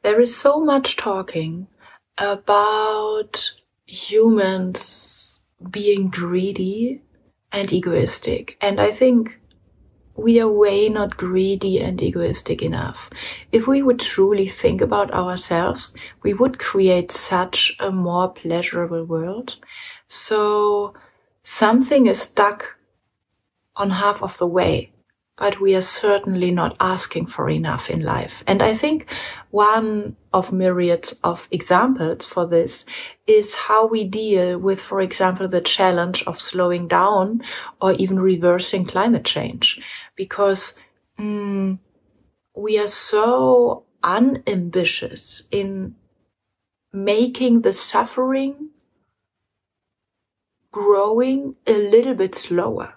There is so much talking about humans being greedy and egoistic. And I think we are way not greedy and egoistic enough. If we would truly think about ourselves, we would create such a more pleasurable world. So something is stuck on half of the way, but we are certainly not asking for enough in life. And I think one of myriads of examples for this is how we deal with, for example, the challenge of slowing down or even reversing climate change. Because we are so unambitious in making the suffering growing a little bit slower,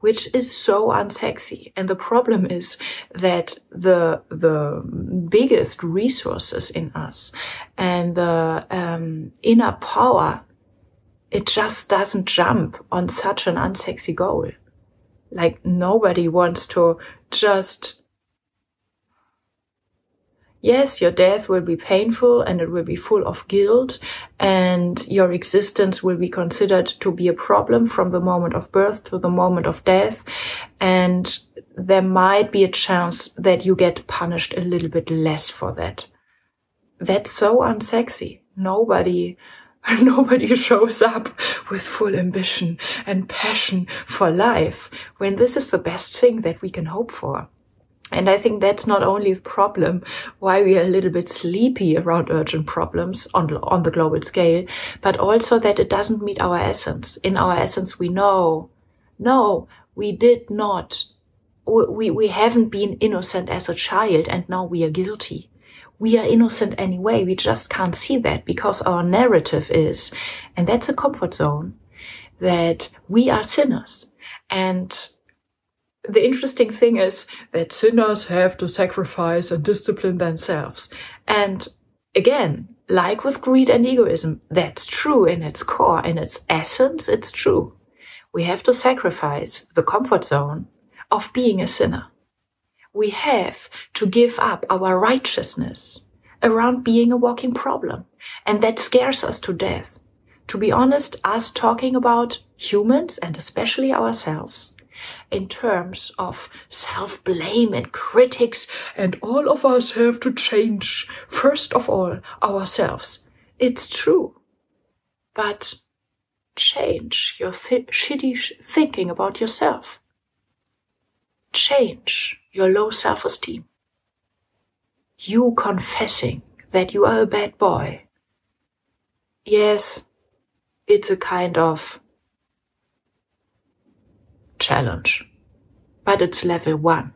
which is so unsexy. And the problem is that the biggest resources in us and the inner power, it just doesn't jump on such an unsexy goal. Like, nobody wants to just, yes, your death will be painful and it will be full of guilt, and your existence will be considered to be a problem from the moment of birth to the moment of death. And there might be a chance that you get punished a little bit less for that. That's so unsexy. Nobody shows up with full ambition and passion for life when this is the best thing that we can hope for. And I think that's not only the problem why we are a little bit sleepy around urgent problems on the global scale, but also that it doesn't meet our essence. In our essence, we know, no, we did not. We haven't been innocent as a child, and now we are guilty. We are innocent anyway. We just can't see that because our narrative is, and that's a comfort zone, that we are sinners. And the interesting thing is that sinners have to sacrifice and discipline themselves. And again, like with greed and egoism, that's true in its core, in its essence, it's true. We have to sacrifice the comfort zone of being a sinner. We have to give up our righteousness around being a walking problem. And that scares us to death. To be honest, us talking about humans and especially ourselves in terms of self-blame and critics, and all of us have to change, first of all, ourselves. It's true. But change your shitty thinking about yourself. Change your low self-esteem. You confessing that you are a bad boy. Yes, it's a kind of challenge, but it's level 1.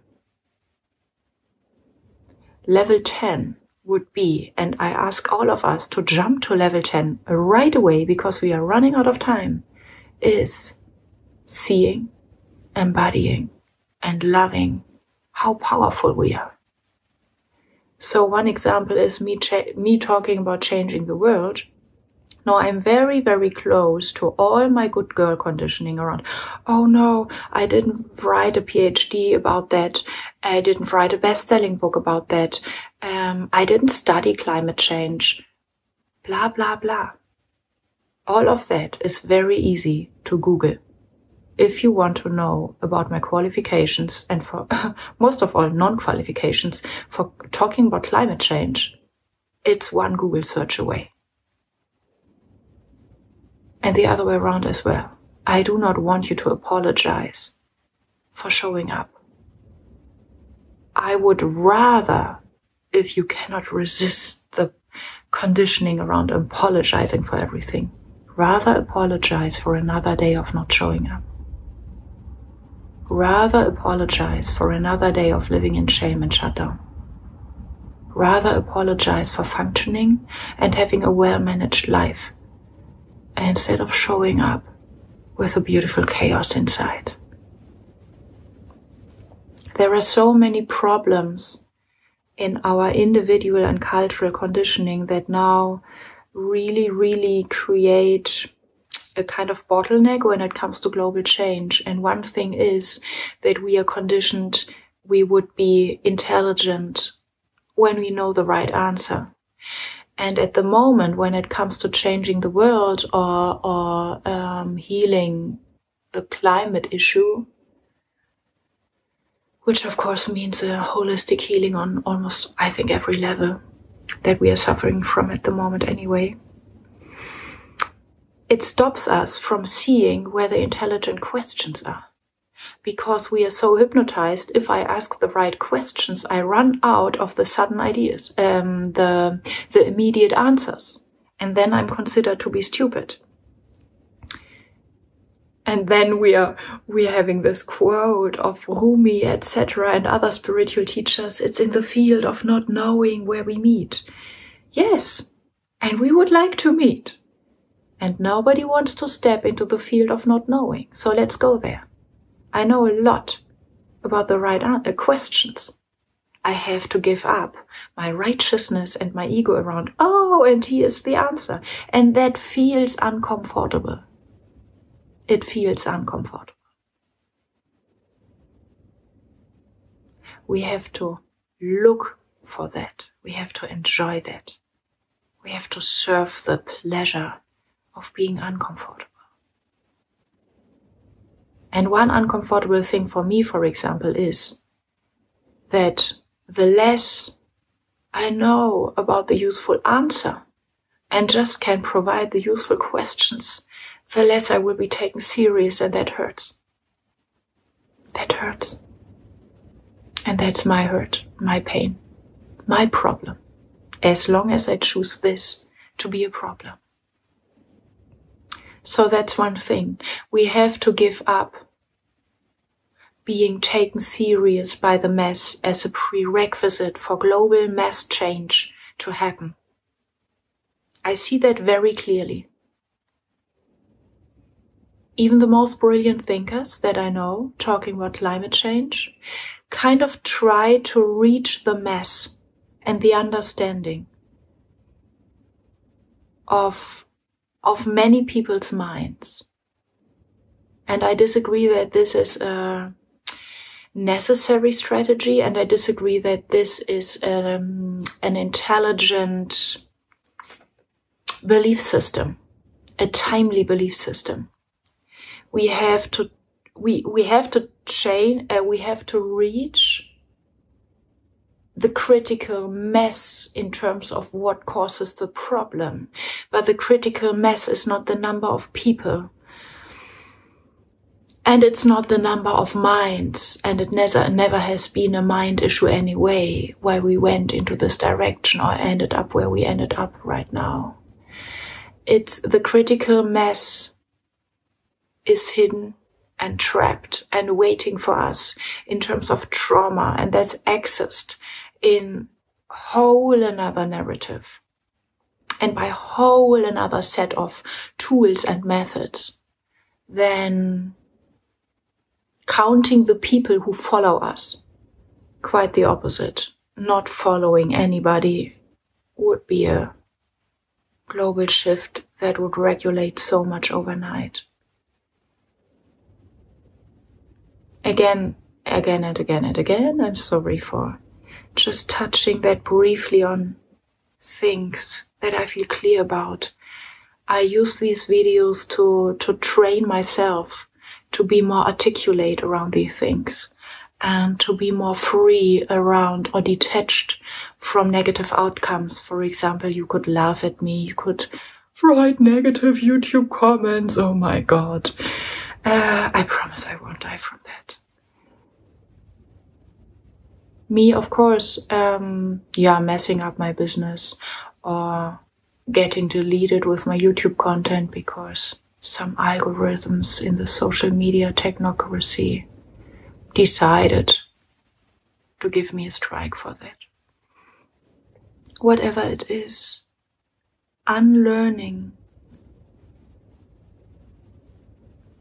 Level 10 would be, and I ask all of us to jump to level 10 right away because we are running out of time, is seeing, embodying, and loving how powerful we are. So one example is me talking about changing the world. Now I'm very, very close to all my good girl conditioning around, oh no, I didn't write a PhD about that. I didn't write a best-selling book about that. I didn't study climate change. Blah, blah, blah. All of that is very easy to Google. If you want to know about my qualifications and for most of all non-qualifications for talking about climate change, it's one Google search away. And the other way around as well. I do not want you to apologize for showing up. I would rather, if you cannot resist the conditioning around apologizing for everything, rather apologize for another day of not showing up. Rather apologize for another day of living in shame and shutdown. Rather apologize for functioning and having a well-managed life, instead of showing up with a beautiful chaos inside. There are so many problems in our individual and cultural conditioning that now really, really create a kind of bottleneck when it comes to global change. And one thing is that we are conditioned we would be intelligent when we know the right answer. And at the moment, when it comes to changing the world or healing the climate issue, which of course means a holistic healing on almost, I think, every level that we are suffering from at the moment anyway, it stops us from seeing where the intelligent questions are. Because we are so hypnotized, if I ask the right questions, I run out of the sudden ideas, the immediate answers. And then I'm considered to be stupid. And then we are having this quote of Rumi, etc., and other spiritual teachers, it's in the field of not knowing where we meet. Yes, and we would like to meet. And nobody wants to step into the field of not knowing. So let's go there. I know a lot about the right questions. I have to give up my righteousness and my ego around, oh, and here's the answer. And that feels uncomfortable. It feels uncomfortable. We have to look for that. We have to enjoy that. We have to serve the pleasure of being uncomfortable. And one uncomfortable thing for me, for example, is that the less I know about the useful answer and just can provide the useful questions, the less I will be taken serious, and that hurts. That hurts. And that's my hurt, my pain, my problem, as long as I choose this to be a problem. So that's one thing. We have to give up being taken serious by the mass as a prerequisite for global mass change to happen. I see that very clearly. Even the most brilliant thinkers that I know, talking about climate change, kind of try to reach the mass and the understanding of many people's minds. And I disagree that this is a necessary strategy, and I disagree that this is an intelligent belief system, a timely belief system. We have to reach the critical mass in terms of what causes the problem. But the critical mass is not the number of people. And it's not the number of minds. And it never has been a mind issue anyway, why we went into this direction or ended up where we ended up right now. It's the critical mass is hidden and trapped and waiting for us in terms of trauma, and that's accessed in whole another narrative and by whole another set of tools and methods than counting the people who follow us. Quite the opposite. Not following anybody would be a global shift that would regulate so much overnight. Again and again, I'm sorry for just touching that briefly on things that I feel clear about. I use these videos to train myself to be more articulate around these things and to be more free around or detached from negative outcomes. For example, you could laugh at me, you could write negative YouTube comments. Oh my God. I promise I won't die from that. Me, of course, messing up my business or getting deleted with my YouTube content because some algorithms in the social media technocracy decided to give me a strike for that. Whatever it is, unlearning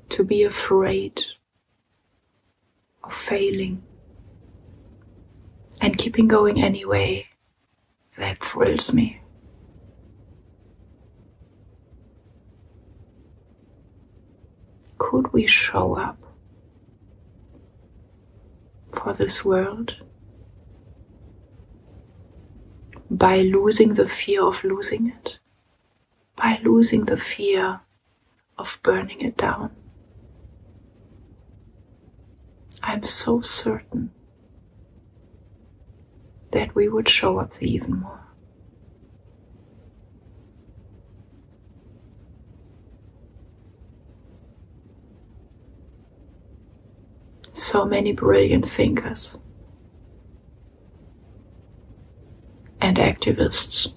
to be afraid of failing and keeping going anyway, that thrills me. Could we show up for this world by losing the fear of losing it, by losing the fear of burning it down. I'm so certain that we would show up even more. So many brilliant thinkers and activists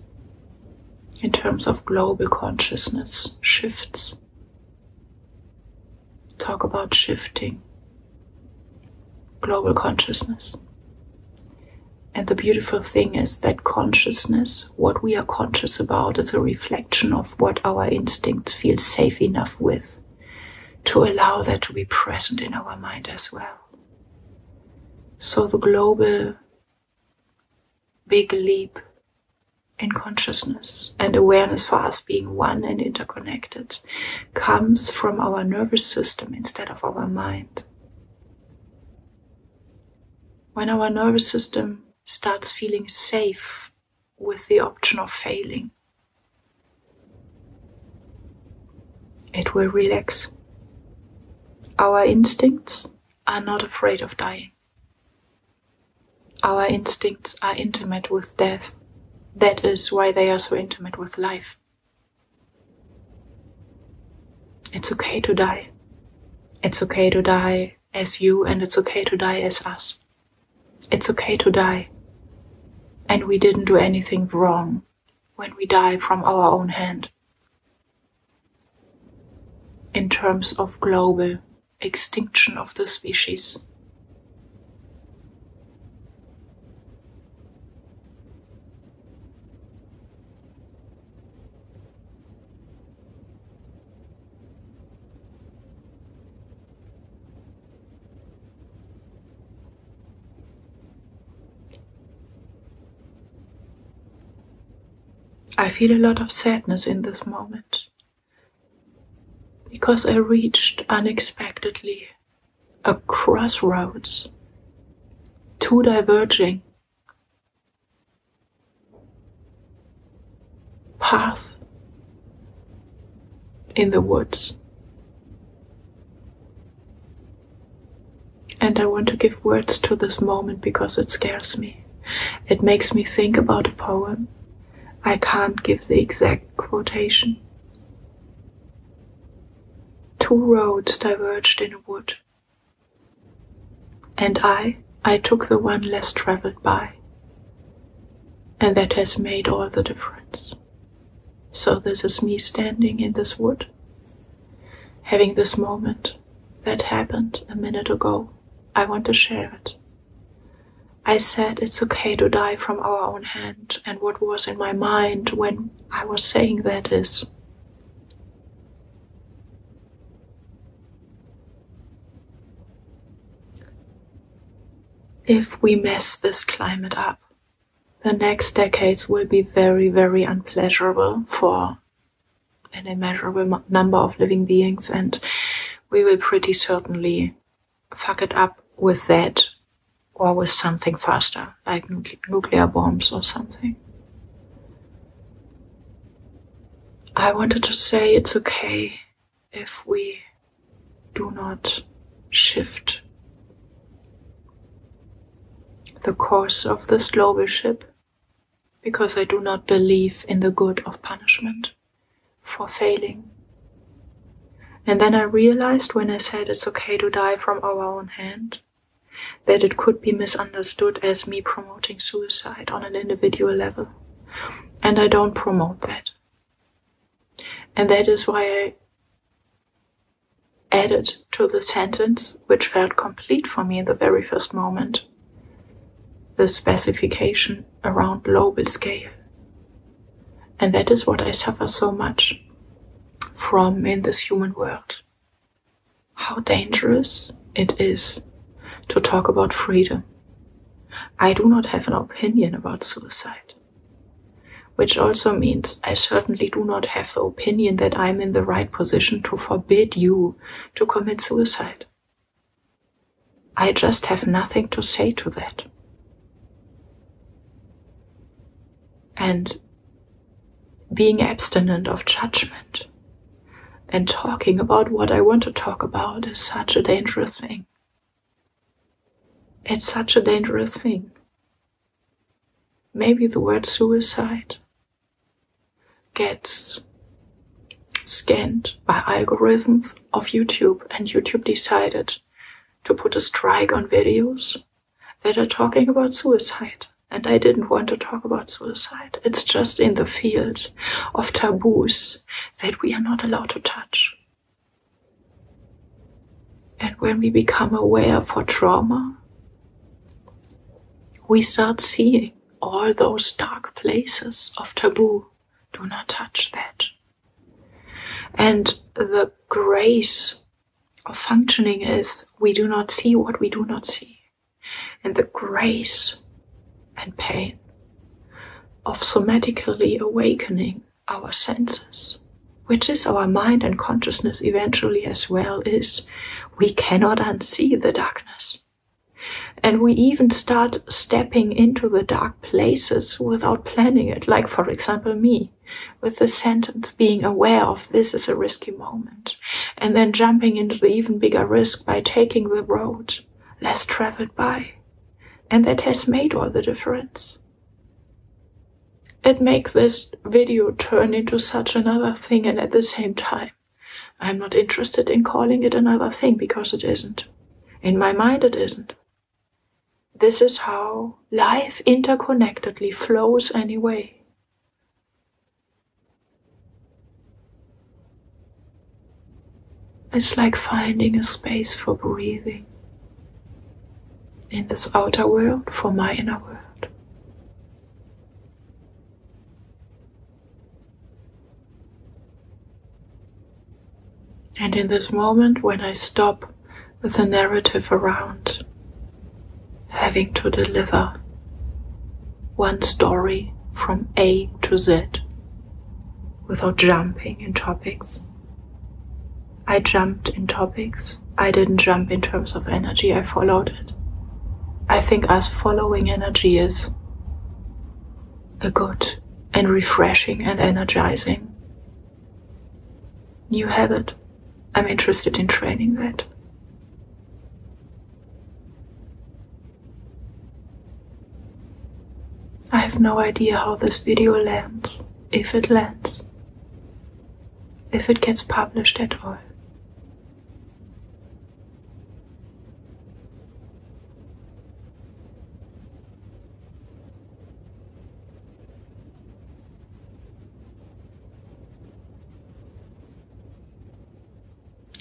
in terms of global consciousness shifts talk about shifting global consciousness. And the beautiful thing is that consciousness, what we are conscious about, is a reflection of what our instincts feel safe enough with, to allow that to be present in our mind as well. So the global big leap in consciousness and awareness for us being one and interconnected comes from our nervous system instead of our mind. When our nervous system starts feeling safe with the option of failing, it will relax. Our instincts are not afraid of dying. Our instincts are intimate with death. That is why they are so intimate with life. It's okay to die. It's okay to die as you, and it's okay to die as us. It's okay to die. And we didn't do anything wrong when we die from our own hand. In terms of global extinction of the species. I feel a lot of sadness in this moment, because I reached unexpectedly a crossroads, two diverging paths in the woods. And I want to give words to this moment because it scares me. It makes me think about a poem. I can't give the exact quotation. Two roads diverged in a wood, and I took the one less traveled by, and that has made all the difference. So this is me standing in this wood, having this moment that happened a minute ago. I want to share it. I said it's okay to die from our own hand, and what was in my mind when I was saying that is, if we mess this climate up, the next decades will be very, very unpleasurable for an immeasurable number of living beings, and we will pretty certainly fuck it up with that, or with something faster, like nuclear bombs or something. I wanted to say it's okay if we do not shift the course of this global ship, because I do not believe in the good of punishment for failing. And then I realized when I said it's okay to die from our own hand, that it could be misunderstood as me promoting suicide on an individual level. And I don't promote that. And that is why I added to the sentence, which felt complete for me in the very first moment, the specification around global scale. And that is what I suffer so much from in this human world. How dangerous it is to talk about freedom. I do not have an opinion about suicide, which also means I certainly do not have the opinion that I'm in the right position to forbid you to commit suicide. I just have nothing to say to that. And being abstinent of judgment and talking about what I want to talk about is such a dangerous thing. It's such a dangerous thing. Maybe the word suicide gets scanned by algorithms of YouTube, and YouTube decided to put a strike on videos that are talking about suicide. And I didn't want to talk about suicide. It's just in the field of taboos that we are not allowed to touch. And when we become aware for trauma, we start seeing all those dark places of taboo. Do not touch that. And the grace of functioning is we do not see what we do not see. And the grace and pain of somatically awakening our senses, which is our mind and consciousness eventually as well, is we cannot unsee the darkness. And we even start stepping into the dark places without planning it, like for example me, with the sentence being aware of this is a risky moment, and then jumping into the even bigger risk by taking the road less traveled by. And that has made all the difference. It makes this video turn into such another thing, and at the same time, I'm not interested in calling it another thing because it isn't. In my mind, it isn't. This is how life interconnectedly flows anyway. It's like finding a space for breathing in this outer world for my inner world. And in this moment when I stop with a narrative around having to deliver one story from A to Z without jumping in topics. I jumped in topics. I didn't jump in terms of energy, I followed it. I think us following energy is a good and refreshing and energizing new habit. I'm interested in training that. I have no idea how this video lands, if it lands, if it gets published at all.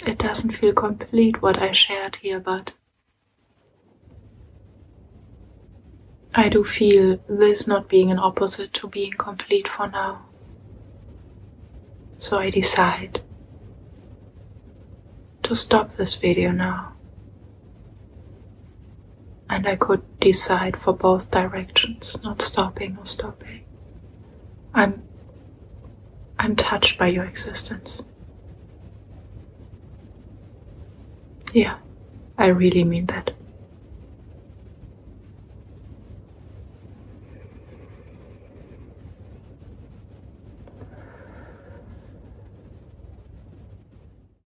It doesn't feel complete what I shared here, but I do feel this not being an opposite to being complete for now. So I decide to stop this video now. And I could decide for both directions, not stopping or stopping. I'm touched by your existence. Yeah, I really mean that.